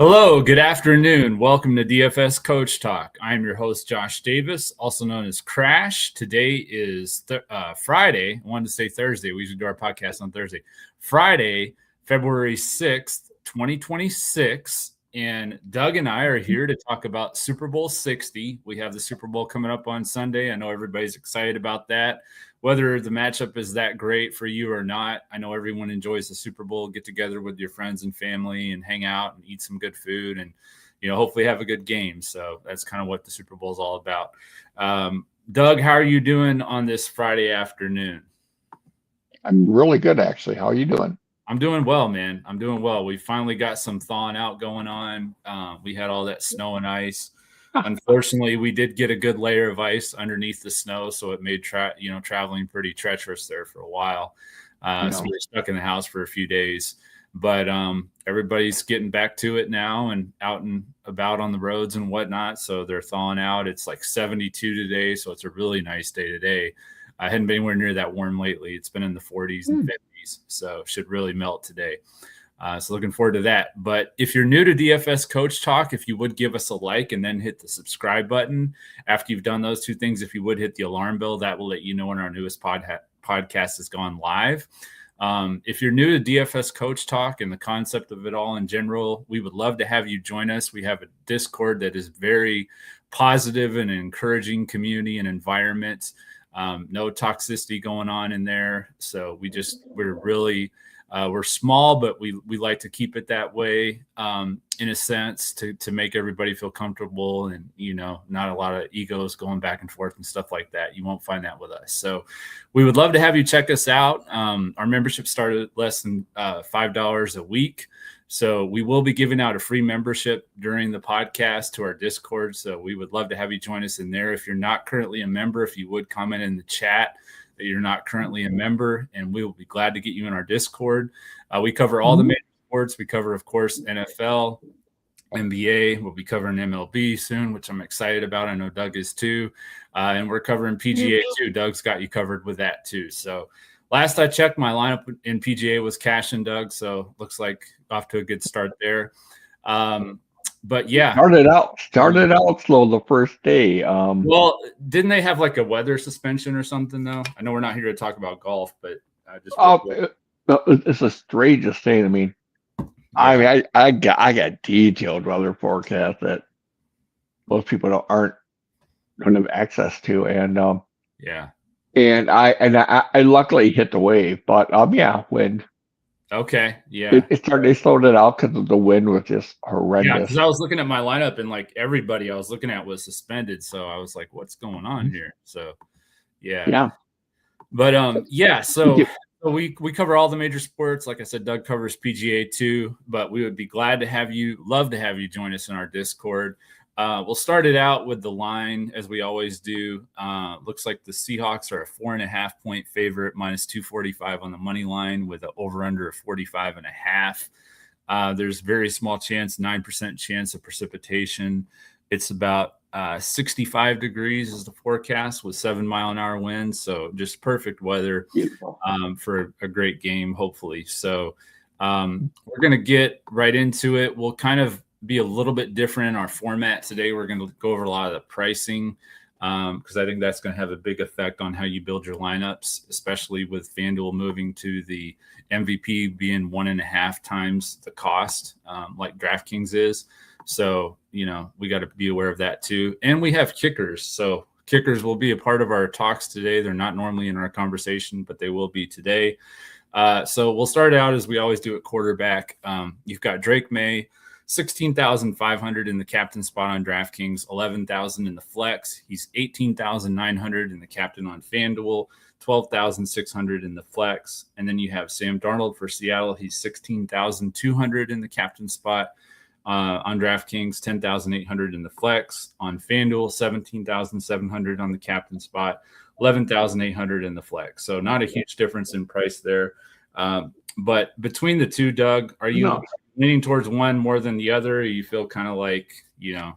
Hello, good afternoon. Welcome to DFS Coach Talk. I'm your host, Josh Davis, also known as Crash. Today is Friday. I wanted to say Thursday. We usually do our podcast on Thursday. Friday, February 6th, 2026. And Doug and I are here to talk about Super Bowl 60. We have the Super Bowl coming up on Sunday. I know everybody's excited about that. Whether the matchup is that great for you or not, I know everyone enjoys the Super Bowl, get together with your friends and family and hang out and eat some good food and, hopefully have a good game. So that's kind of what the Super Bowl is all about. Doug, how are you doing on this Friday afternoon? I'm really good, actually. How are you doing? I'm doing well, man. I'm doing well. We finally got some thawing out going on. We had all that snow and ice. Unfortunately, we did get a good layer of ice underneath the snow, so it made traveling pretty treacherous there for a while. So we were stuck in the house for a few days. But everybody's getting back to it now and out and about on the roads and whatnot. So they're thawing out. It's like 72 today, so it's a really nice day today. I hadn't been anywhere near that warm lately. It's been in the 40s and 50s, so should really melt today. So looking forward to that. But if you're new to DFS Coach Talk, if you would give us a like and then hit the subscribe button. After you've done those two things, if you would hit the alarm bell, that will let you know when our newest podcast has gone live. If you're new to DFS Coach Talk and the concept of it all in general, we would love to have you join us. We have a Discord that is very positive and encouraging community and environment. No toxicity going on in there. So we're small, but we like to keep it that way, in a sense, to make everybody feel comfortable and, not a lot of egos going back and forth and stuff like that. You won't find that with us. So we would love to have you check us out. Our membership started at less than $5 a week. So we will be giving out a free membership during the podcast to our Discord. So we would love to have you join us in there. If you're not currently a member, if you would comment in the chat that you're not currently a member, and we will be glad to get you in our Discord. We cover all the major sports. We cover, of course, NFL, NBA. We'll be covering MLB soon, which I'm excited about. I know Doug is too. And we're covering PGA too. Doug's got you covered with that too. So last I checked, my lineup in PGA was cashing, Doug. So looks like off to a good start there. But yeah, started out slow the first day. Well, didn't they have like a weather suspension or something though? I know we're not here to talk about golf, but it's the strangest thing. I mean, I got detailed weather forecasts that most people don't have access to, and and I luckily hit the wave, but wind. Okay, yeah. They slowed it out because the wind was just horrendous. Yeah, because I was looking at my lineup and like everybody I was looking at was suspended, so I was like, "What's going on here?" So, yeah. But So we cover all the major sports. Like I said, Doug covers PGA too. But we would be love to have you join us in our Discord. We'll start it out with the line as we always do. Looks like the Seahawks are a 4.5 point favorite, minus 245 on the money line with an over under of 45.5. There's very small chance, 9% chance of precipitation. It's about 65 degrees is the forecast with 7-mile-an-hour winds. So just perfect weather for a great game, hopefully. So we're going to get right into it. We'll kind of be a little bit different in our format today. We're going to go over a lot of the pricing because I think that's going to have a big effect on how you build your lineups, especially with Fanduel moving to the MVP being 1.5 times the cost, like Draftkings is. So, we got to be aware of that too. And we have kickers. So kickers will be a part of our talks today. They're not normally in our conversation, but they will be today. So we'll start out as we always do at quarterback. You've got Drake May, 16,500 in the captain spot on DraftKings, 11,000 in the flex. He's 18,900 in the captain on FanDuel, 12,600 in the flex. And then you have Sam Darnold for Seattle. He's 16,200 in the captain spot on DraftKings, 10,800 in the flex. On FanDuel, 17,700 on the captain spot, 11,800 in the flex. So not a huge difference in price there. But between the two, Doug, are you leaning towards one more than the other? Or you feel kind of like,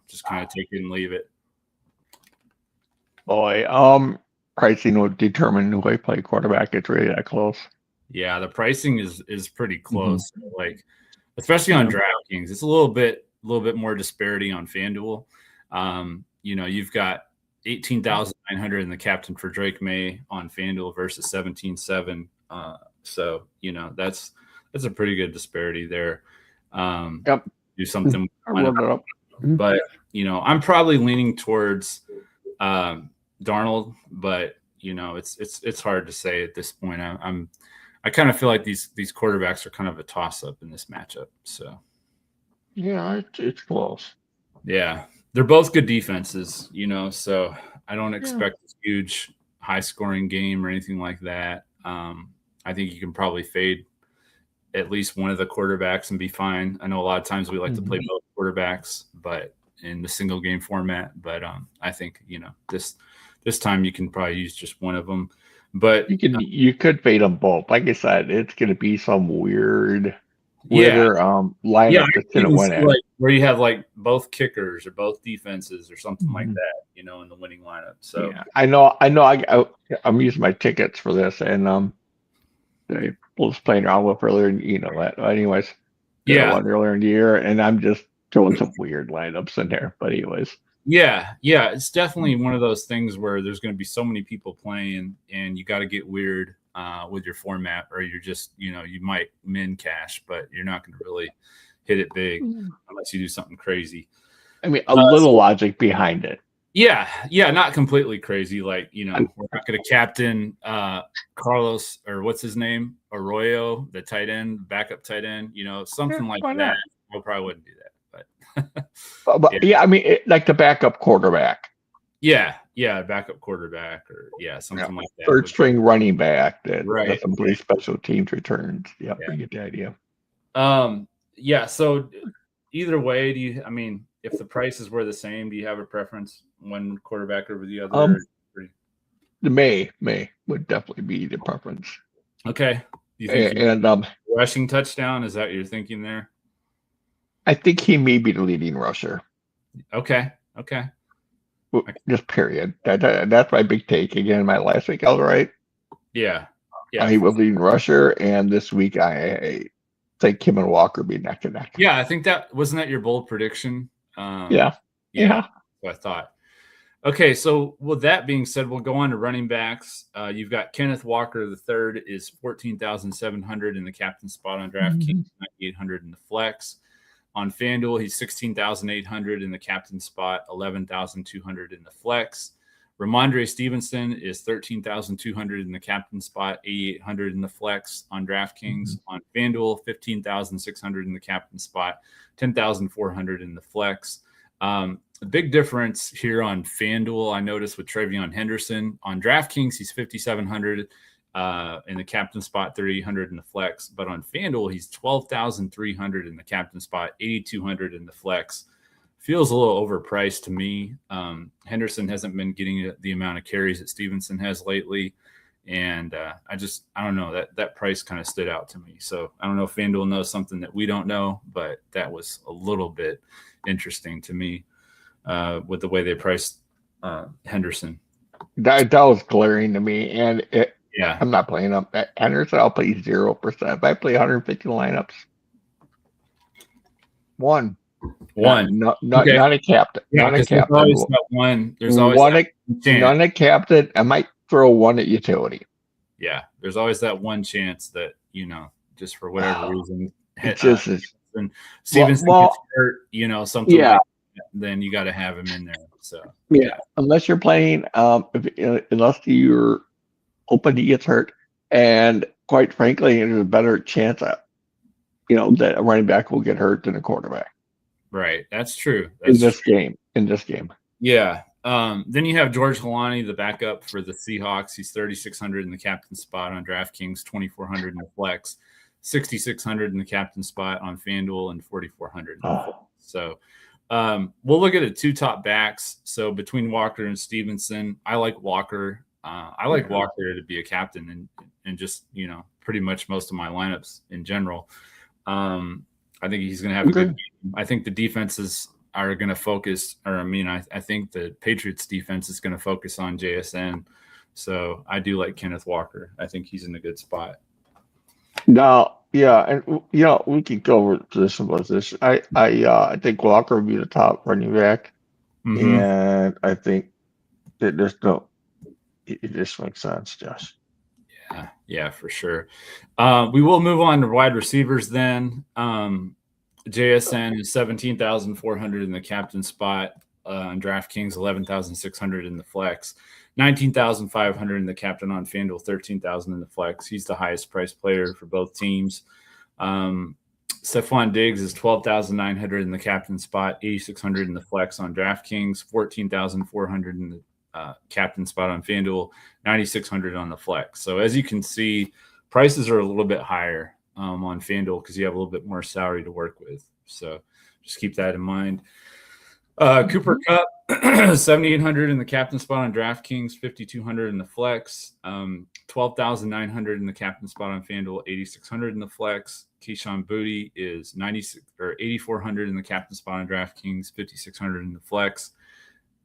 just kind of take it and leave it? Boy, pricing will determine who I play quarterback. It's really that close. Yeah, the pricing is pretty close. Like, especially on DraftKings, it's a little bit little bit more disparity on FanDuel. You've got 18,900 in the captain for Drake May on FanDuel versus 17,700. So that's a pretty good disparity there. Yep. Do something, I wrote it up. but I'm probably leaning towards Darnold, but it's hard to say at this point. I kind of feel like these quarterbacks are kind of a toss up in this matchup. So yeah, it's close. Yeah, they're both good defenses, so I don't expect a huge high scoring game or anything like that. I think you can probably fade at least one of the quarterbacks and be fine. I know a lot of times we like to play both quarterbacks, but in the single game format. But I think this time you can probably use just one of them. But you could fade them both. Like I said, it's going to be some weirder lineup that's going to win it. Like where you have like both kickers or both defenses or something like that, in the winning lineup. So I know. I'm using my tickets for this, and I was playing around with earlier, that. Anyways, one earlier in the year, and I'm just throwing some weird lineups in there. But anyways. Yeah, it's definitely one of those things where there's going to be so many people playing, and you got to get weird with your format, or you're just, you might min cash, but you're not going to really hit it big unless you do something crazy. I mean, a little logic behind it. Yeah, not completely crazy. Like, we're not going to captain Carlos, or what's his name, Arroyo, the tight end, backup tight end, something like that. I probably wouldn't do that. But I mean, like the backup quarterback. Yeah, backup quarterback, or something like that. Third string running back that right. Some pretty special teams returns. Yeah, you get the idea. So either way, if the prices were the same, do you have a preference, one quarterback over the other? The May would definitely be the preference. Okay. Do you think rushing touchdown? Is that what you're thinking there? I think he may be the leading rusher. Okay. Just period. That's my big take. Again, my last week I was right. Yeah. He was leading rusher, and this week I think him and Walker be neck and neck. Yeah, I think wasn't that your bold prediction? Yeah. That's what I thought. Okay, so with that being said, we'll go on to running backs. You've got Kenneth Walker III is 14,700 in the captain spot on Draftkings, 9,800 in the flex. On FanDuel, he's 16,800 in the captain spot, 11,200 in the flex. Ramondre Stevenson is 13,200 in the captain spot, 8,800 in the flex on DraftKings. On FanDuel, 15,600 in the captain spot, 10,400 in the flex. The big difference here on FanDuel, I noticed with Travion Henderson. On DraftKings, he's 5,700 in the captain spot, 3,800 in the flex. But on FanDuel, he's 12,300 in the captain spot, 8,200 in the flex. Feels a little overpriced to me. Henderson hasn't been getting the amount of carries that Stevenson has lately. And I don't know, that price kind of stood out to me. So I don't know if FanDuel knows something that we don't know, but that was a little bit interesting to me with the way they priced Henderson. That was glaring to me. And I'm not playing up that Henderson. I'll play 0%. If I play 150 lineups, one. Not a captain. Yeah, not a captain. There's always that one. There's always not a captain. I might throw one at utility. Yeah, there's always that one chance that just for whatever reason, Stevenson gets hurt. Something. Yeah. Like that, then you got to have him in there. So unless you're playing, unless you're hoping he gets hurt, and quite frankly, there's a better chance that that a running back will get hurt than a quarterback. Right, that's true. In this game. Yeah. Then you have George Holani, the backup for the Seahawks. He's 3,600 in the captain spot on DraftKings, 2,400 in the flex, 6,600 in the captain spot on FanDuel, and 4,400 in the flex. So we'll look at the two top backs. So between Walker and Stevenson, I like Walker. I like Walker to be a captain and just pretty much most of my lineups in general. I think he's going to have a good game. I think the defenses are going to focus, I think the Patriots defense is going to focus on JSN. So I do like Kenneth Walker. I think he's in a good spot. Now, Yeah, and we could go over position by position. I think Walker would be the top running back, Mm-hmm. and I think that there's no. It just makes sense, Josh. Yeah, for sure. We will move on to wide receivers then. JSN is 17,400 in the captain spot on DraftKings, 11,600 in the flex, 19,500 in the captain on FanDuel, 13,000 in the flex. He's the highest priced player for both teams. Stephon Diggs is 12,900 in the captain spot, 8,600 in the flex on DraftKings, 14,400 in the captain spot on FanDuel, 9,600 on the flex. So as you can see, prices are a little bit higher on FanDuel because you have a little bit more salary to work with. So just keep that in mind. Cooper Kupp, 7,800 in the captain spot on DraftKings, 5,200 in the flex, 12,900 in the captain spot on FanDuel, 8,600 in the flex. Keyshawn Booty is 8,400 in the captain spot on DraftKings, 5,600 in the flex.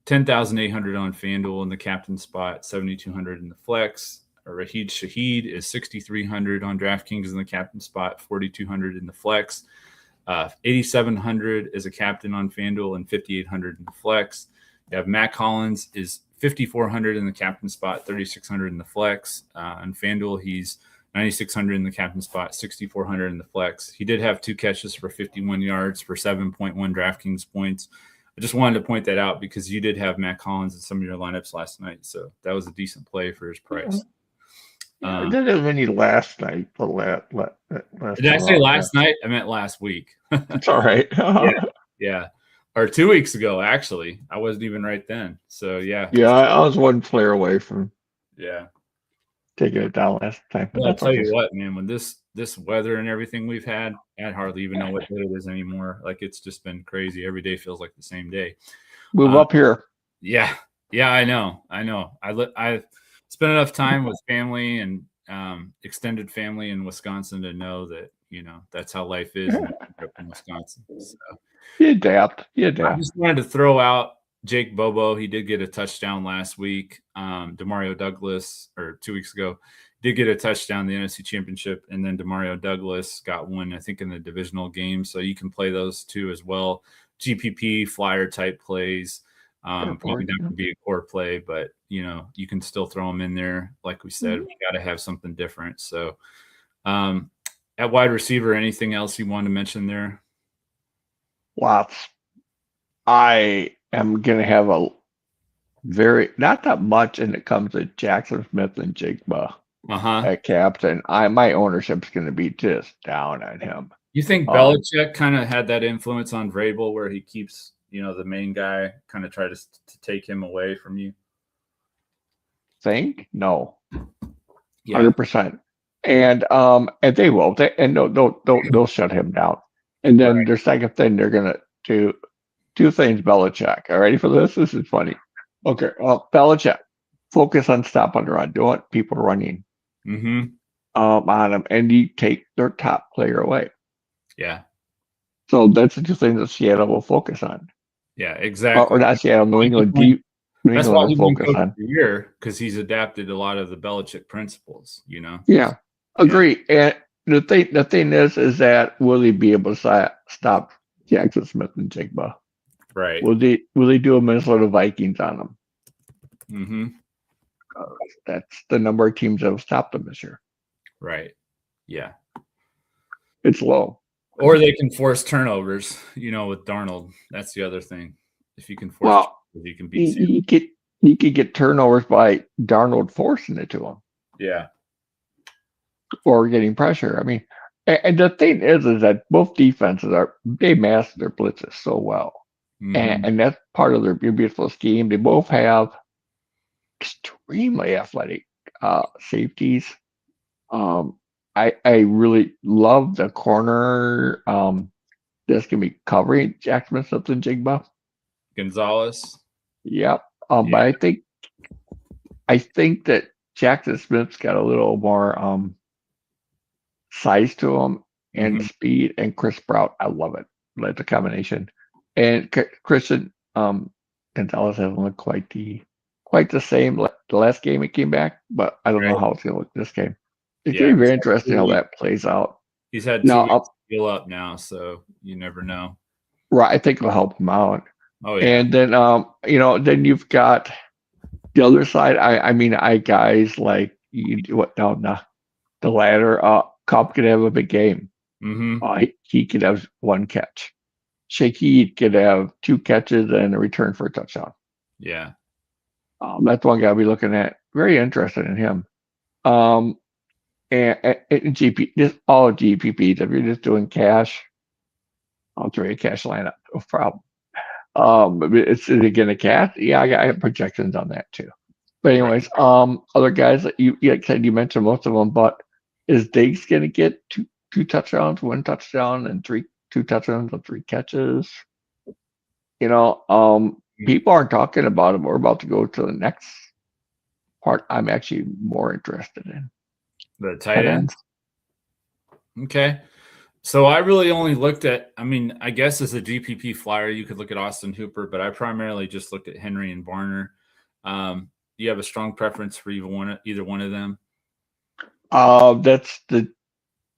10,800 on FanDuel in the captain spot, 7,200 in the flex. Raheed Shaheed is 6,300 on DraftKings in the captain spot, 4,200 in the flex. 8,700 as a captain on FanDuel and 5,800 in the flex. You have Matt Collins is 5,400 in the captain spot, 3,600 in the flex. On FanDuel, he's 9,600 in the captain spot, 6,400 in the flex. He did have 2 catches for 51 yards for 7.1 DraftKings points. I just wanted to point that out because you did have Matt Collins in some of your lineups last night, so that was a decent play for his price. I didn't have any last night. Last did I say last night? I meant last week. It's all right. Yeah. Or 2 weeks ago, actually. I wasn't even right then. So, yeah. Yeah, I was one player away from taking it down last time. But I'll tell you what, man, when this weather and everything we've had, I hardly even know what day it is anymore. Like, it's just been crazy. Every day feels like the same day. Move up here. Yeah, I know. I've spent enough time with family and extended family in Wisconsin to know that that's how life is in Wisconsin. So, you adapt. I just wanted to throw out Jake Bobo. He did get a touchdown last week. Demario Douglas, or 2 weeks ago, did get a touchdown in the NFC Championship, and then Demario Douglas got one, I think, in the divisional game. So you can play those two as well. GPP flyer type plays. Probably not going to be a core play, but you can still throw them in there. Like we said, we got to have something different. So at wide receiver, anything else you want to mention there? Lots. I am going to have a not that much, and it comes to Jackson Smith and Jigba at captain. My ownership's going to be just down on him. You think Belichick kind of had that influence on Vrabel where he keeps the main guy, kind of try to take him away from you? Think? No. 100%. And they will. They'll shut him down. And then their second thing, they're gonna do 2 things. Belichick. Are ready for this? This is funny. Okay. Belichick, focus on stopping the run. Don't want people running on them, and you take their top player away. Yeah. So that's the 2 things that Seattle will focus on. Yeah, exactly. Or not Seattle, New England. That's why he won Coach of the Year, because he's adapted a lot of the Belichick principles. Yeah, agree. And the thing is that will he be able to stop Jackson Smith and Jigba? Right. Will they do a Minnesota Vikings on them? That's the number of teams that have stopped them this year. Right. Yeah. It's low. Or they can force turnovers, with Darnold. That's the other thing. If you can force turnovers, you can beat you could get turnovers by Darnold forcing it to him. Yeah. Or getting pressure. I mean, and the thing is that both defenses they master their blitzes so well. And that's part of their beautiful scheme. They both have extremely athletic safeties. I really love the corner that's going to be covering Jackson Smith and Jigba. Gonzalez. Yep. But I think that Jackson Smith's got a little more size to him and speed, and Chris Sprout. I love it. I like the combination. And Christian Gonzalez hasn't looked quite the same the last game he came back, but I don't know how it's going to look this game. It's going to be very interesting how that plays out. He's had 2 No, weeks to heal up now, so you never know. right. I think it'll help him out. Oh yeah. And then, then you've got the other side. I guys like what down the ladder. Cobb could have a big game. Mm-hmm. He could have 1 catch. Shaky could have 2 catches and a return for a touchdown. Yeah. That's one guy I'll be looking at. Very interested in him. And GP, just all GPPs. If you're just doing cash, I'll throw you a cash lineup. No problem. Is it again a cash? Yeah, I have projections on that too. But anyways, other guys that you like said, you mentioned most of them, but is Diggs gonna get two touchdowns, 1 touchdown, and 2 touchdowns and 3 catches? People aren't talking about him. We're about to go to the next part. I'm actually more interested in The tight ends. Okay. So I really only looked at, I guess as a GPP flyer, you could look at Austin Hooper, but I primarily just looked at Henry and Barner. Do you have a strong preference for either one of them? That's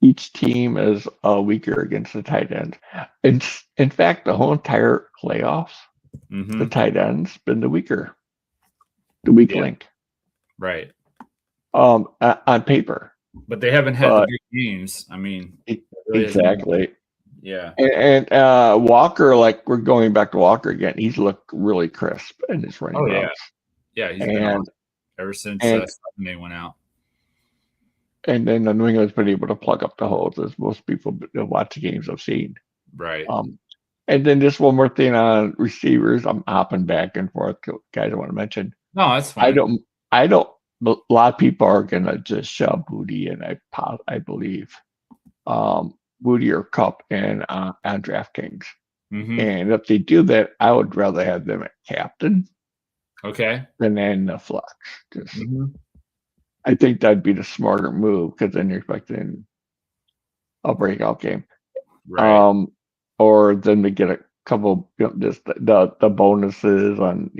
each team is weaker against the tight end. In fact, the whole entire playoffs, the tight end's been the weak link. Right. On paper. But they haven't had the big games. Really exactly. Yeah. And Walker, like we're going back to Walker again, he's looked really crisp in his running routes. Yeah, he's been on ever since Sunday went out. And then the New England's been able to plug up the holes, as most people watch the games I've seen. Right. And then just one more thing on receivers. I'm hopping back and forth. Guys, I want to mention. No, that's fine. I don't. A lot of people are gonna just shove Booty, and I believe, Booty or Cup and on Draftkings. And if they do that, I would rather have them at captain. Okay. Than in the flex. I think that'd be the smarter move because then you're expecting a breakout game. Right. Or then to get a couple, just the bonuses on,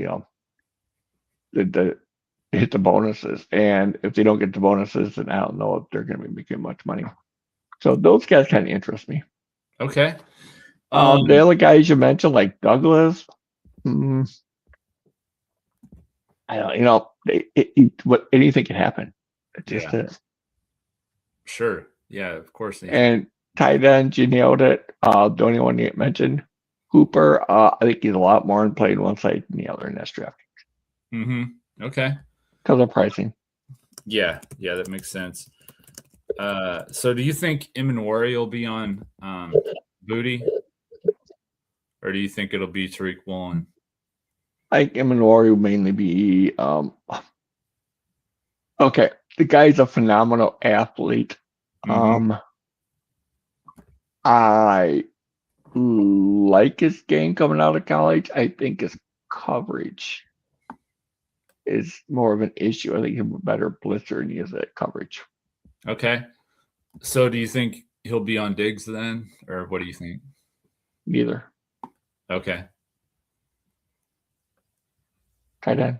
the hit the bonuses. And if they don't get the bonuses, then I don't know if they're going to be making much money. So those guys kind of interest me. Okay. The other guys you mentioned, like Douglas, I don't, anything can happen. It just is. Sure. Yeah, of course. And tight end, you nailed it. The only one you mentioned, Hooper, I think he's a lot more in playing one side than the other in this draft. Okay. Because of pricing. Yeah, that makes sense. So do you think Imanwari will be on Booty? Or do you think it'll be Tariq Woolen? I think Imanwari will mainly be okay. The guy's a phenomenal athlete. I like his game coming out of college. I think his coverage is more of an issue. I think he's a better blitzer than he is at coverage. Okay. So do you think he'll be on Diggs then? Or what do you think? Neither. Okay. Tight end.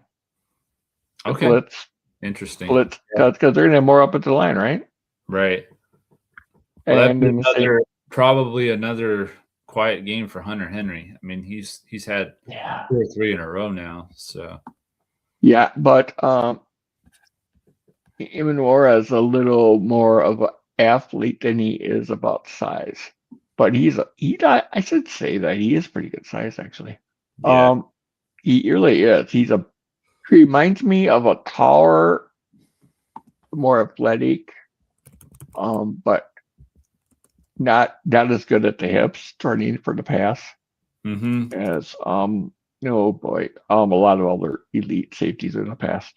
Okay. Blitz. Interesting. Blitz. Because they're going to have more up at the line, right? Right. Well, and probably another quiet game for Hunter Henry. He's had 2 or 3 in a row now. So yeah, but Imanwara is a little more of an athlete than he is about size. But I should say that he is pretty good size actually. Yeah. He really is. He reminds me of a taller, more athletic, but not as good at the hips, turning for the pass. As oh boy, a lot of other elite safeties in the past.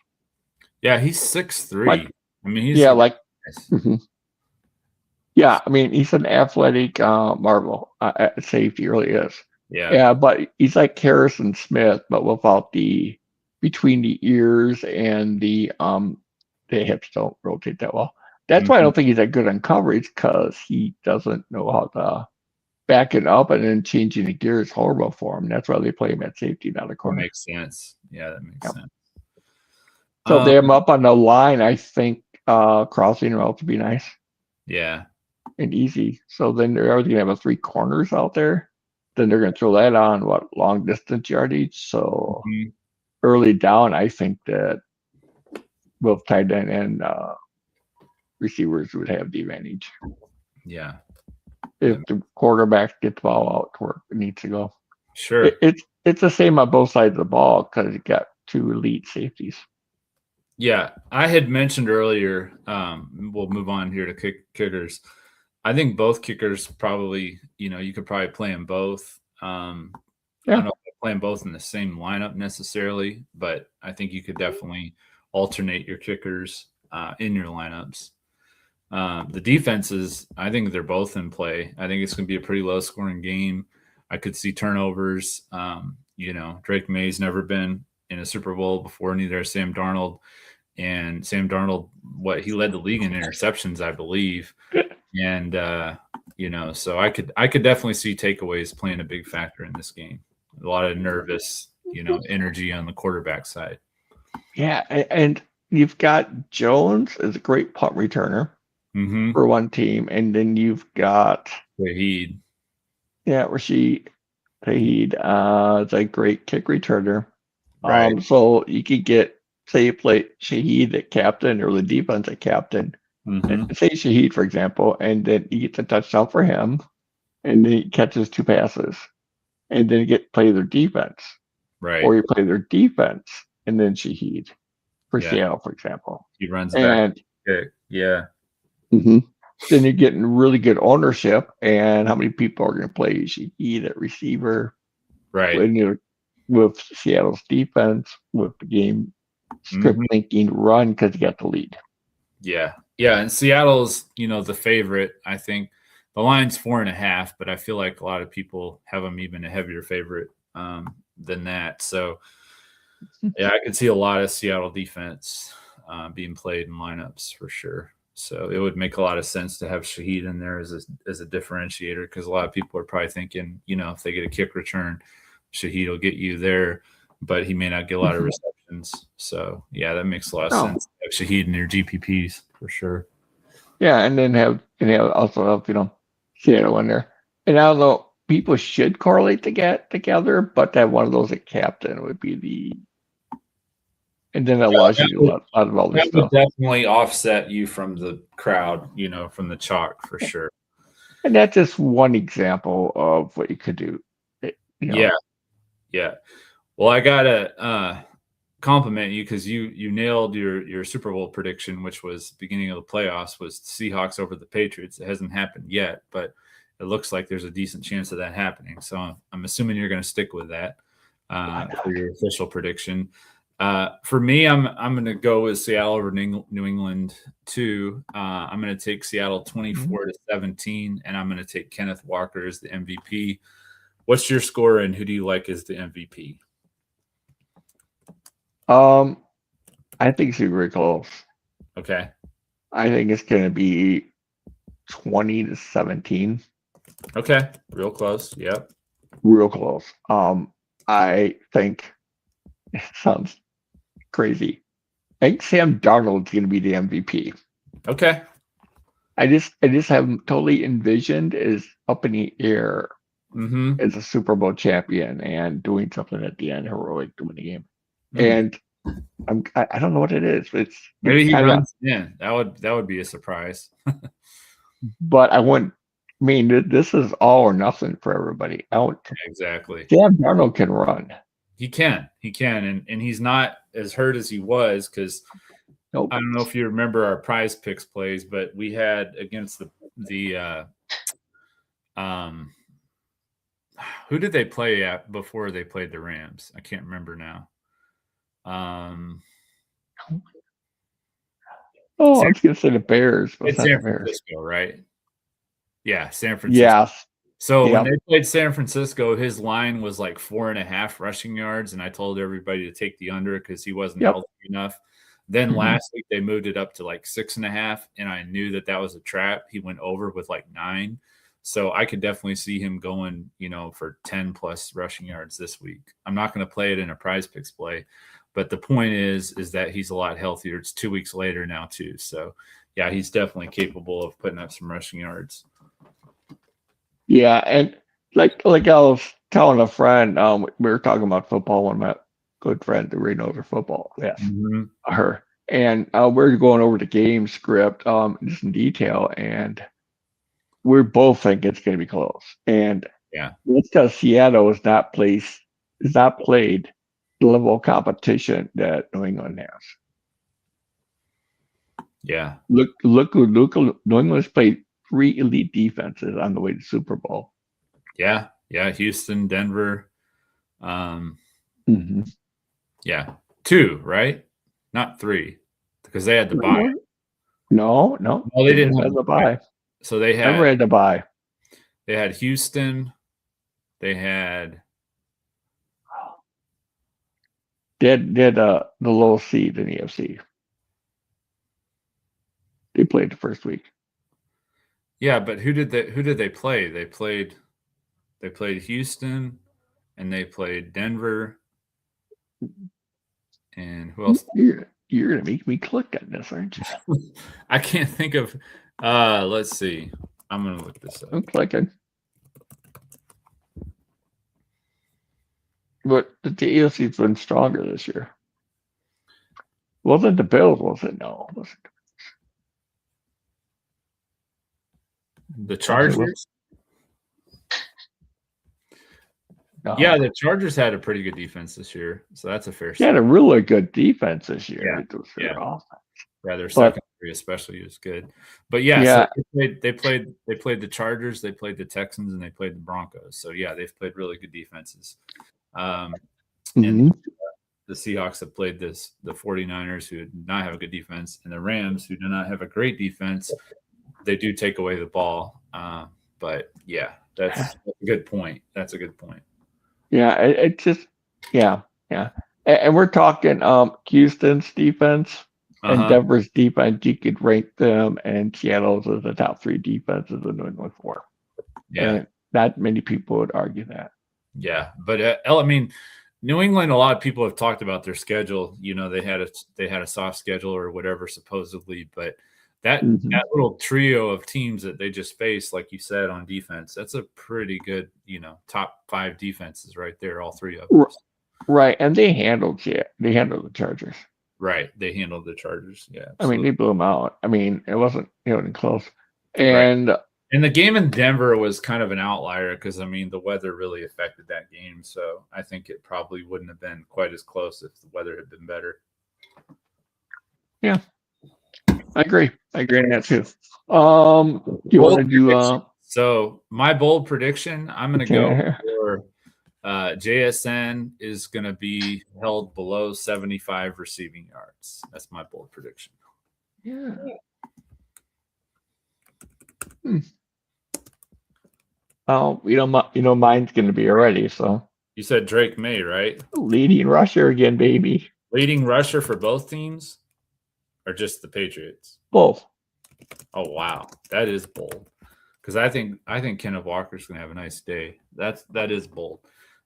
Yeah, he's 6'3". He's yeah, he's an athletic marvel at safety, really is. Yeah, but he's like Harrison Smith, but without the between the ears and the hips don't rotate that well. That's why I don't think he's that good on coverage, because he doesn't know how to back it up, and then changing the gear is horrible for him. That's why they play him at safety, not a corner. That makes sense. Yeah, that makes sense. So they have him up on the line. I think crossing routes would be nice. Yeah. and easy. So then they're always going to have 3 corners out there. Then they're going to throw that on long distance yardage. So early down, I think that both tight end and receivers would have the advantage. Yeah. If the quarterback gets the ball out to where it needs to go. Sure. It's the same on both sides of the ball because you got 2 elite safeties. Yeah, I had mentioned earlier, we'll move on here to kickers. I think both kickers probably, you could probably play them both. I don't know if play them both in the same lineup necessarily, but I think you could definitely alternate your kickers in your lineups. The defenses, I think they're both in play. I think it's going to be a pretty low-scoring game. I could see turnovers. Drake May's never been in a Super Bowl before, neither has Sam Darnold. And Sam Darnold, he led the league in interceptions, I believe. And so I could definitely see takeaways playing a big factor in this game. A lot of nervous, energy on the quarterback side. Yeah, and you've got Jones as a great punt returner for one team, and then you've got Shaheed. Yeah, Shaheed is a great kick returner. Right. So you could get, say you play Shaheed at captain or the defense at captain. Say Shaheed, for example, and then you get the touchdown for him, and then he catches 2 passes, and then you play their defense. Right. Or you play their defense and then Shaheed for Seattle, for example. He runs back. Yeah. Then you're getting really good ownership, and how many people are going to play Shaheed at receiver? Right. When you're with Seattle's defense, with the game script thinking run because you got the lead. Yeah. Yeah. And Seattle's, the favorite. I think the line's 4.5, but I feel like a lot of people have them even a heavier favorite than that. So, yeah, I could see a lot of Seattle defense being played in lineups for sure. So it would make a lot of sense to have Shaheed in there as a differentiator, because a lot of people are probably thinking, if they get a kick return, Shaheed will get you there, but he may not get a lot of receptions. So, yeah, that makes a lot of sense. Have Shaheed in your GPPs for sure. Yeah, and then also have Seattle in there. And I don't know, people should correlate together, but that one of those at captain would be and then it allows you to do a lot of all this stuff. That would definitely offset you from the crowd, from the chalk for sure. And that's just one example of what you could do. Yeah. Well, I gotta compliment you because you nailed your Super Bowl prediction, which was beginning of the playoffs, was Seahawks over the Patriots. It hasn't happened yet, but it looks like there's a decent chance of that happening. So I'm assuming you're going to stick with that for your official prediction. For me, I'm going to go with Seattle over New England too. I'm going to take Seattle 24-17, and I'm going to take Kenneth Walker as the MVP. What's your score, and who do you like as the MVP? I think it's very close. Okay. I think it's going to be 20-17. Okay, real close. Yep. Real close. I think it sounds crazy. I think Sam Darnold's going to be the MVP. Okay. I just have him totally envisioned as up in the air as a Super Bowl champion and doing something at the end, heroic to win the game. And I don't know what it is, but maybe he runs in. That would be a surprise. But I wouldn't. I mean, this is all or nothing for everybody. Exactly. Sam Darnold can run. He can, and he's not as hurt as he was, because I don't know if you remember our prize picks plays, but we had against the who did they play at before they played the Rams? I can't remember now. I was going to say the Bears, but it's San Francisco, right? Yeah, San Francisco. Yes. So when they played San Francisco, his line was like 4.5 rushing yards, and I told everybody to take the under because he wasn't healthy enough. Then last week they moved it up to like 6.5, and I knew that was a trap. He went over with like 9. So I could definitely see him going, for 10 plus rushing yards this week. I'm not going to play it in a prize picks play, but the point is that he's a lot healthier. It's 2 weeks later now too. So yeah, he's definitely capable of putting up some rushing yards. Yeah, and like I was telling a friend, we were talking about football. One of my good friends who really knows her football. Yes, Mm-hmm. her. And we're going over the game script just in detail, and we both think it's going to be close. And Yeah, that's because Seattle is not played the level of competition that New England has. yeah, Look, New England's played 3 elite defenses on the way to Super Bowl. yeah. Houston, Denver. Mm-hmm. Yeah, 2, right? Not 3, because they had the bye. No, No, they didn't have the bye. So they Never had the bye. They had Houston. They had Did the lowest seed in the AFC. They played the first week. yeah, but who did they play? They played Houston, and they played Denver, and who else? You're gonna make me click on this, aren't you? I can't think of. Let's see. I'm gonna look this up. I'm clicking. But the AFC's been stronger this year. Wasn't the Bills? Was it? No. Was it? The Chargers. No. Yeah, the Chargers had a pretty good defense this year, so that's a fair. They had a really good defense this year. Yeah. Offense. Yeah, their secondary especially was good. But yeah, so they played the Chargers, they played the Texans, and they played the Broncos. So yeah, they've played really good defenses. And the Seahawks have played the 49ers, who do not have a good defense, and the Rams, who do not have a great defense. They do take away the ball. But yeah, that's a good point. That's a good point. Yeah, it just yeah. And we're talking Houston's defense and Denver's defense. You could rank them, and Seattle's as the top 3 defenses in New England 4. Yeah, and not many people would argue that. Yeah, but I mean, New England. A lot of people have talked about their schedule. You know, they had a soft schedule or whatever supposedly, but that little trio of teams that they just faced, like you said, on defense, that's a pretty good, top 5 defenses right there, all 3 of them. Right, and they handled the Chargers. Right, they handled the Chargers. Yeah, absolutely. I mean, they blew them out. I mean, it wasn't close. And the game in Denver was kind of an outlier because, I mean, the weather really affected that game. So I think it probably wouldn't have been quite as close if the weather had been better. Yeah, I agree. I agree on that too. Do you want to do? So my bold prediction, I'm going to go for JSN is going to be held below 75 receiving yards. That's my bold prediction. Yeah. Oh, mine's going to be already. So you said Drake May, right? Leading rusher again, baby. Leading rusher for both teams, or just the Patriots? Both. Oh wow, that is bold. Because I think Kenneth Walker's going to have a nice day. That is bold.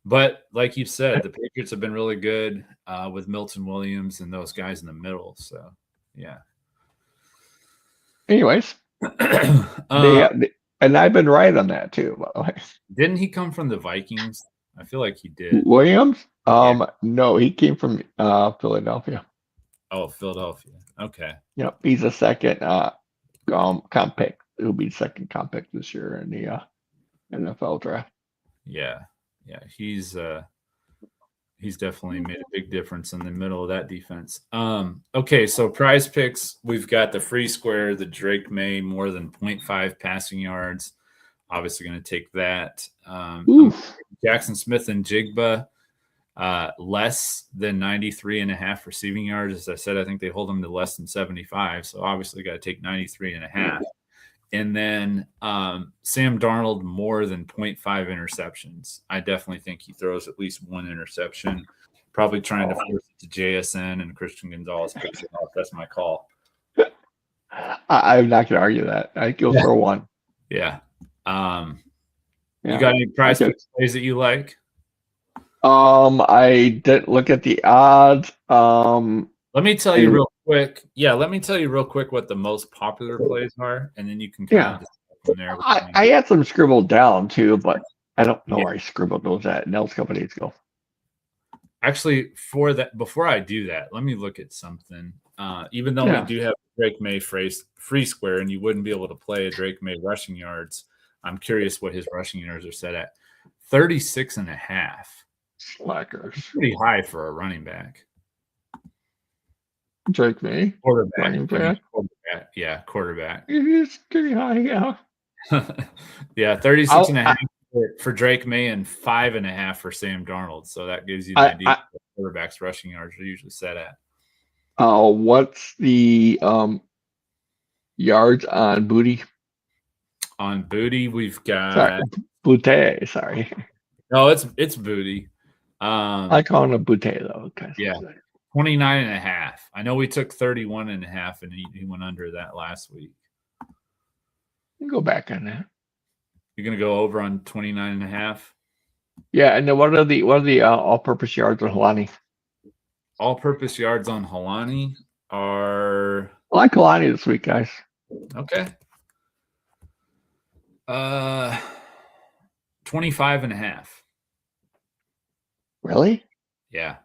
But like you said, the Patriots have been really good with Milton Williams and those guys in the middle. So yeah. Anyways, and I've been right on that too, by the way. Didn't he come from the Vikings? I feel like he did. Williams? No, he came from Philadelphia. Oh, Philadelphia. Okay. Yep, he's a second comp pick. He'll be second comp pick this year in the NFL draft. Yeah. He's definitely made a big difference in the middle of that defense. Okay, so Prizepicks, we've got the free square, the Drake May more than 0.5 passing yards. Obviously going to take that. Jackson Smith and Jigba, less than 93.5 receiving yards. As I said, I think they hold them to less than 75. So obviously got to take 93.5. And then Sam Darnold, more than 0.5 interceptions. I definitely think he throws at least 1 interception. Probably trying to force it to JSN and Christian Gonzalez picks it off. That's my call. I'm not going to argue that. I go for 1. Yeah. You got any prize plays that you like? I didn't look at the odds. Let me tell you real quick. Yeah, let me tell you real quick what the most popular plays are, and then you can kind of just go from there. I had some scribbled down too, but I don't know where I scribbled those at. Nels companies go. Actually, for that, before I do that, let me look at something. Even though we do have Drake May free square, and you wouldn't be able to play a Drake May rushing yards, I'm curious what his rushing yards are set at. 36.5. Slackers. Pretty high for a running back. Drake May? Quarterback. Running back? Quarterback. Yeah, quarterback. It's pretty high, yeah. Yeah, 36.5 for Drake May and 5.5 for Sam Darnold. So that gives you an idea of what quarterbacks' rushing yards are usually set at. What's the yards on Booty? On Booty, we've got Booty. Sorry. No, it's Booty. I call him a Booty though. Okay. Yeah. 29.5. I know we took 31.5 and he went under that last week. Go back on that. You're gonna go over on 29.5? Yeah, and then what are the all-purpose yards on Helani? All-purpose yards on Helani are I like Helani this week, guys. Okay. 25.5. Really? Yeah.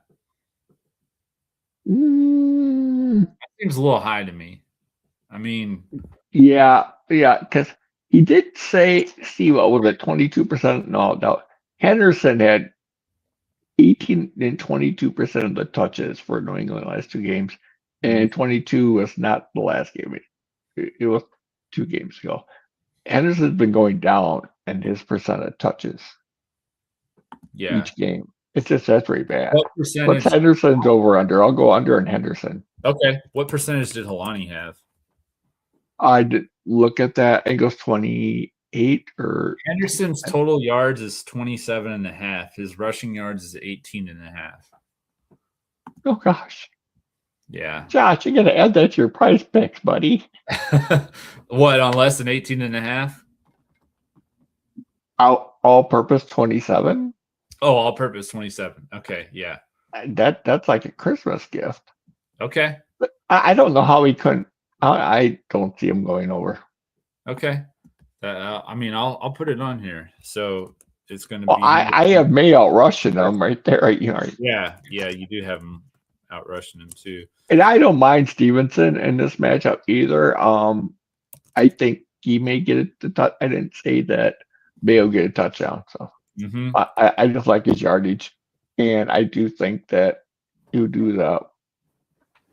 That seems a little high to me. I mean, yeah, because he did say, see, what was it, 22%? No. Henderson had 18 and 22% of the touches for New England last two games, and 22 was not the last game. It was 2 games ago. Henderson's been going down in his percent of touches each game. It's just that's very bad. What's Henderson's over under? I'll go under on Henderson. Okay. What percentage did Helani have? I did look at that. It goes 28 or Henderson's total yards is 27.5. His rushing yards is 18.5. Oh gosh. Yeah. Josh, you gotta add that to your prize picks, buddy. What, on less than 18.5? All purpose 27? Oh, all purpose 27. Okay, yeah. That's like a Christmas gift. Okay. But I don't know how he couldn't. I don't see him going over. Okay. I mean, I'll put it on here. So it's going to be. I have May out rushing him right there. Right, Yeah, you do have him out rushing him too. And I don't mind Stevenson in this matchup either. I think he may get it. I didn't say that May will get a touchdown. So I just like his yardage, and I do think that he'll do the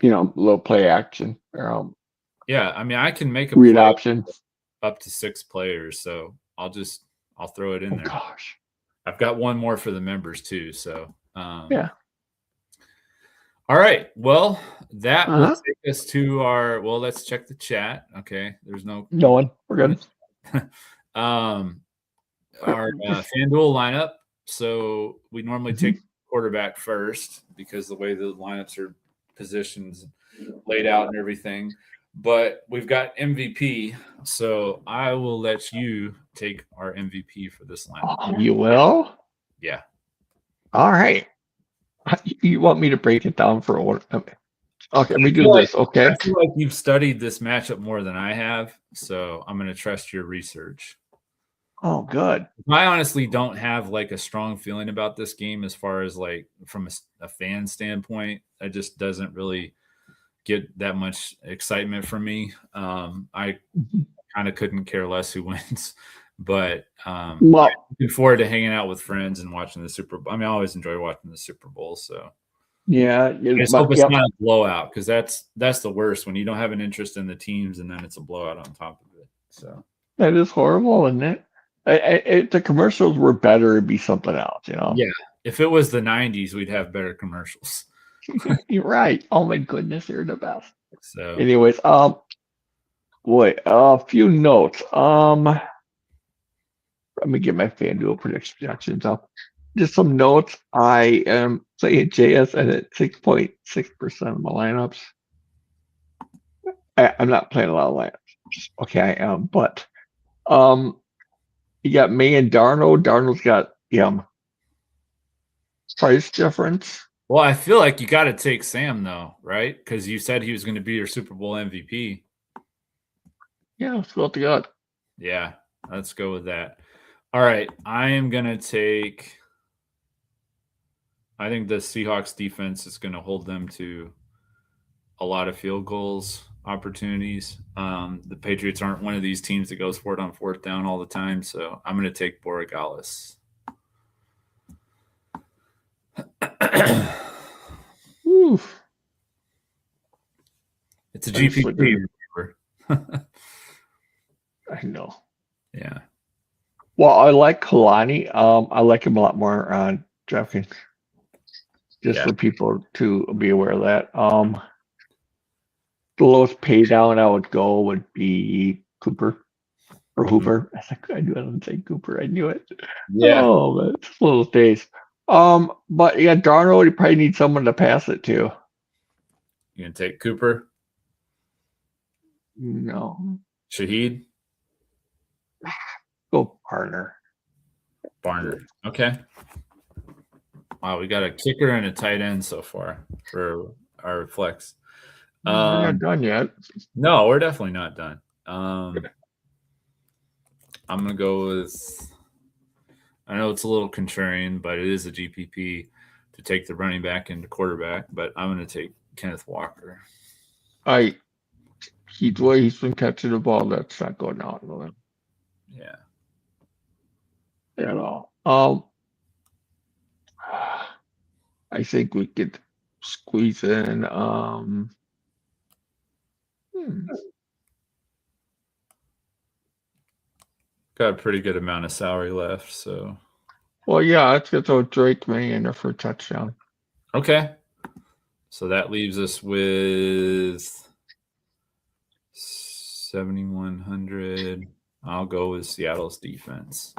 little play action. Yeah, I mean, I can make a read option up to 6 players, so I'll throw it in there. Gosh, I've got one more for the members too. So yeah. All right. Well, that will take us to our. Well, let's check the chat. Okay, there's no one. We're good. Our FanDuel lineup. So we normally take quarterback first because the way the lineups are positioned, laid out, and everything. But we've got MVP, so I will let you take our MVP for this lineup. Oh, you will? Yeah. All right. You want me to break it down for order? Okay, let me do this. Okay. I feel like you've studied this matchup more than I have, so I'm going to trust your research. Oh, good. I honestly don't have like a strong feeling about this game as far as like from a fan standpoint. It just doesn't really get that much excitement from me. I kind of couldn't care less who wins, but I'm looking forward to hanging out with friends and watching the Super Bowl. I mean, I always enjoy watching the Super Bowl. So yeah, I just hope it's not a blowout, because that's the worst, when you don't have an interest in the teams and then it's a blowout on top of it. So that is horrible, isn't it? If the commercials were better, it'd be something else, Yeah, if it was the 90s, we'd have better commercials. You're right. Oh my goodness, you're the best. So, anyways, a few notes. Let me get my FanDuel projections up. Just some notes. I am playing JSN at 6.6% of my lineups. I'm not playing a lot of lineups. Okay, I am, but you got May and Darnold. Darnold's got price difference. Well, I feel like you got to take Sam though, right? Because you said he was going to be your Super Bowl MVP. Yeah, let's go with the gut. Yeah, let's go with that. All right, I am going to take. I think the Seahawks defense is going to hold them to a lot of field goals opportunities. The Patriots aren't one of these teams that goes for it on fourth down all the time, so I'm going to take Borregales. Oof. It's a GPP, remember? I know. Yeah. Well, I like Kalani. I like him a lot more on Draftkings. Just for people to be aware of that. The lowest pay down I would go would be Cooper or Hoover. I knew I didn't say Cooper. I knew it. Yeah. Oh, man, it's one of those days. But yeah, Darnold, you probably need someone to pass it to. You gonna take Cooper? No. Shaheed? Go Barner. Okay. Wow, we got a kicker and a tight end so far for our flex. We're not done yet. No, we're definitely not done. I'm gonna go with. I know it's a little contrarian, but it is a GPP to take the running back into quarterback. But I'm gonna take Kenneth Walker. The way he's been catching the ball, that's not going out. Yeah. At all. I think we could squeeze in. Got a pretty good amount of salary left, so. Well, yeah, let's get throw Drake May in there for a touchdown. Okay. So that leaves us with 7,100. I'll go with Seattle's defense.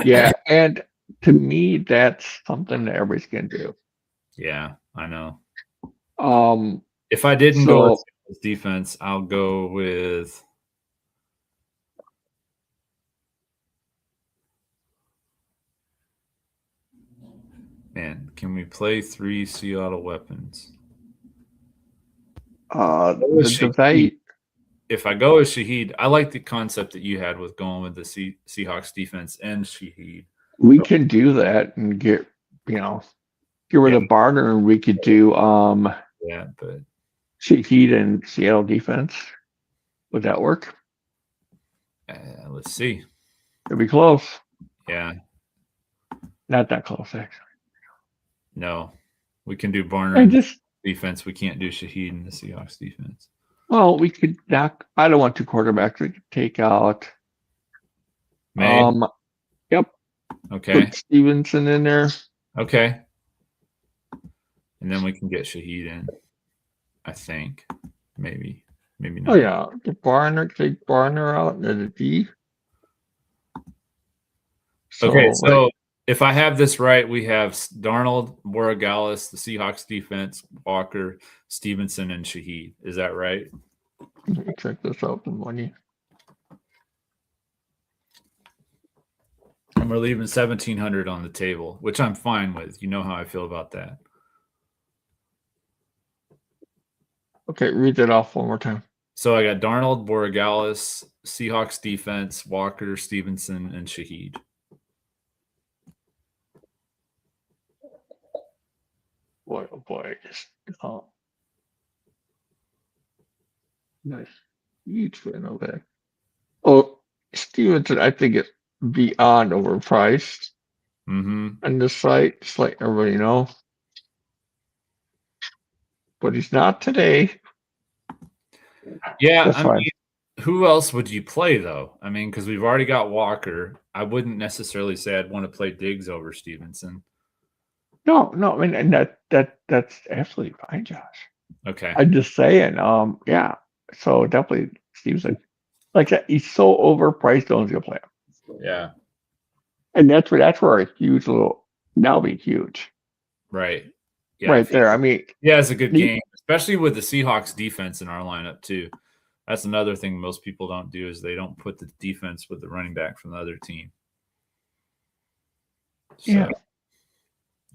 Yeah, and to me, that's something that everybody's gonna do. Yeah, I know. If I didn't go with Seattle's defense, I'll go with. Man, can we play 3 Seattle weapons? If I go with Shaheed, I like the concept that you had with going with the Seahawks defense and Shaheed. We can do that and get rid of Barner, and we could do but Shaheed and Seattle defense. Would that work? Let's see. It'd be close. Yeah. Not that close, actually. No. We can do Barner defense. We can't do Shaheed in the Seahawks defense. Well, we could knock. I don't want 2 quarterbacks. We could take out May. Yep. Okay. Put Stevenson in there. Okay. And then we can get Shaheed in. I think. Maybe not. Oh yeah. Take Barner out and then the D. So if I have this right, we have Darnold, Borregales, the Seahawks defense, Walker, Stevenson, and Shaheed. Is that right? Let me check this out for money. And we're leaving 1,700 on the table, which I'm fine with. You know how I feel about that. Okay, read that off one more time. So I got Darnold, Borregales, Seahawks defense, Walker, Stevenson, and Shaheed. Boy, oh boy. Nice. Huge fan of that. Oh, Stevenson, I think it's beyond overpriced. On the site, just like everybody know. But he's not today. Yeah, mean, who else would you play though? I mean, because we've already got Walker. I wouldn't necessarily say I'd want to play Diggs over Stevenson. No, I mean, and that's absolutely fine, Josh. Okay. I'm just saying, yeah. So definitely Stevenson. Like that, he's so overpriced, no one's gonna play him. Yeah. And that's where a huge little now be huge. Right. Yeah, right there. I mean, yeah, it's a good game, especially with the Seahawks defense in our lineup too. That's another thing most people don't do is they don't put the defense with the running back from the other team. So, yeah.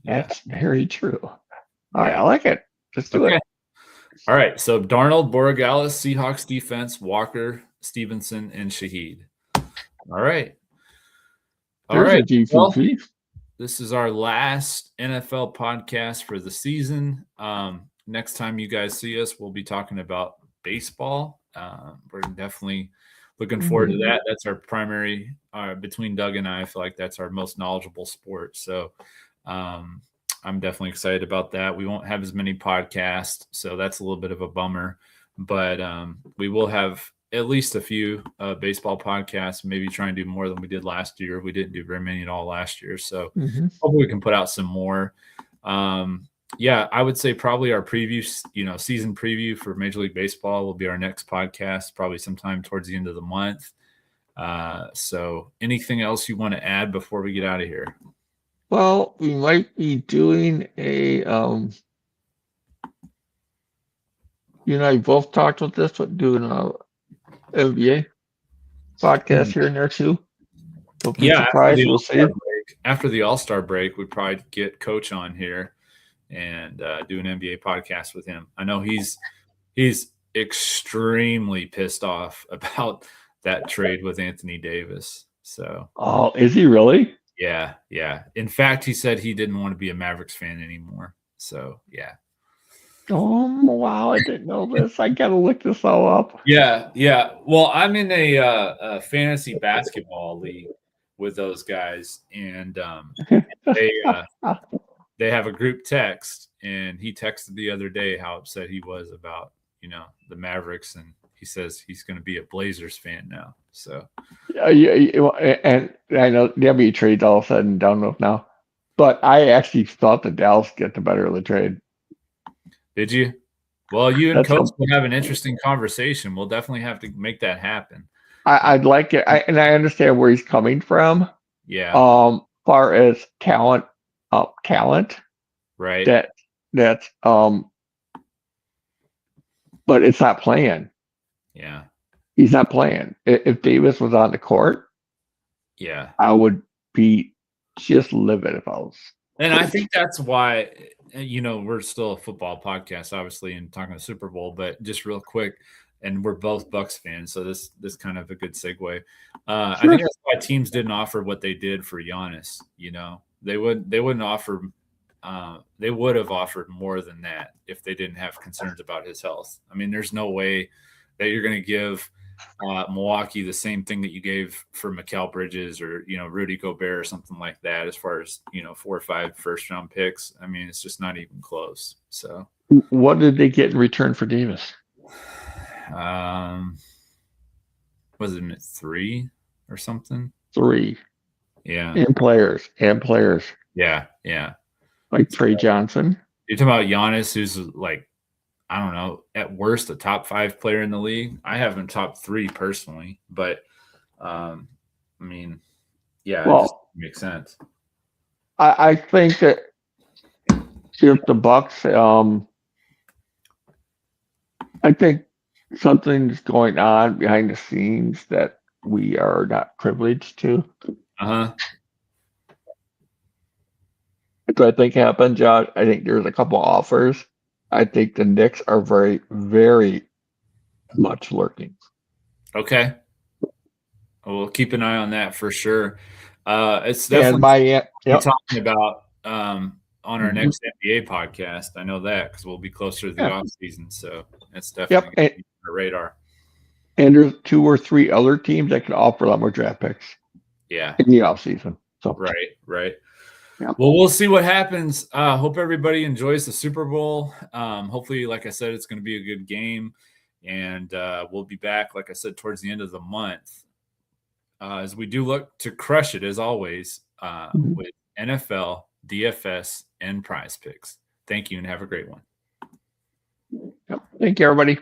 That's very true. All right, Yeah. I like it. Let's do Okay. it. All right. So Darnold, Borregales, Seahawks defense, Walker, Stevenson, and Shaheed. All right. All There's right. a decent Well, piece. this is our last NFL podcast for the season. Next time you guys see us, we'll be talking about baseball. We're definitely looking forward to that. That's our primary, between Doug and I feel like that's our most knowledgeable sport. So I'm definitely excited about that. We won't have as many podcasts, so that's a little bit of a bummer. But we will have at least a few baseball podcasts, maybe try and do more than we did last year. We didn't do very many at all last year. So hopefully we can put out some more. Yeah, I would say probably our preview, season preview for Major League Baseball will be our next podcast, probably sometime towards the end of the month. So anything else you want to add before we get out of here? Well, we might be doing a you and I both talked about this, but doing a NBA podcast here and there too. Don't be surprised. We'll see. After the All-Star break, we'd probably get Coach on here and do an NBA podcast with him. I know he's extremely pissed off about that trade with Anthony Davis. So, oh, is he really? Yeah. In fact, he said he didn't want to be a Mavericks fan anymore. So, yeah. Oh, wow. I didn't know this. I got to look this all up. Yeah. Well, I'm in a fantasy basketball league with those guys, and they have a group text, and he texted the other day how upset he was about, the Mavericks, and he says he's going to be a Blazers fan now. So, and I know the NBA trade's all said and done with now, but I actually thought the Dallas get the better of the trade. Did you? Well, you and Coach will have an interesting conversation. We'll definitely have to make that happen. I'd like it, and I understand where he's coming from. Yeah. Far as talent, right? That's but it's not playing. Yeah. He's not playing. If Davis was on the court, yeah, I would be just livid if I was. And I think that's why, we're still a football podcast, obviously, and talking the Super Bowl, but just real quick, and we're both Bucks fans, so this kind of a good segue. Sure. I think that's why teams didn't offer what they did for Giannis. They wouldn't offer. They would have offered more than that if they didn't have concerns about his health. I mean, there's no way that you're going to give Milwaukee the same thing that you gave for Mikal Bridges or Rudy Gobert or something like that, as far as 4 or 5 first-round picks. I mean, it's just not even close. So, what did they get in return for Davis? Was it 3 or something? 3. Yeah. And players. Yeah. Like Trey Johnson. You're talking about Giannis, who's like, I don't know, at worst a top 5 player in the league. I have him top 3 personally, but I mean, yeah, it just makes sense. I think that if the Bucks, I think something's going on behind the scenes that we are not privileged to. So I think happened, Josh. I think there's a couple offers. I think the Knicks are very, very much lurking. Okay. We'll keep an eye on that for sure. It's definitely talking about on our next NBA podcast. I know that because we'll be closer to the off season, so it's definitely on our radar. And there's 2 or 3 other teams that can offer a lot more draft picks. Yeah, in the off season. So right. Yeah. Well, we'll see what happens. Hope everybody enjoys the Super Bowl. Hopefully, like I said, it's going to be a good game, and we'll be back, like I said, towards the end of the month. As we do look to crush it, as always, with NFL, DFS, and Prizepicks. Thank you, and have a great one. Thank you, everybody.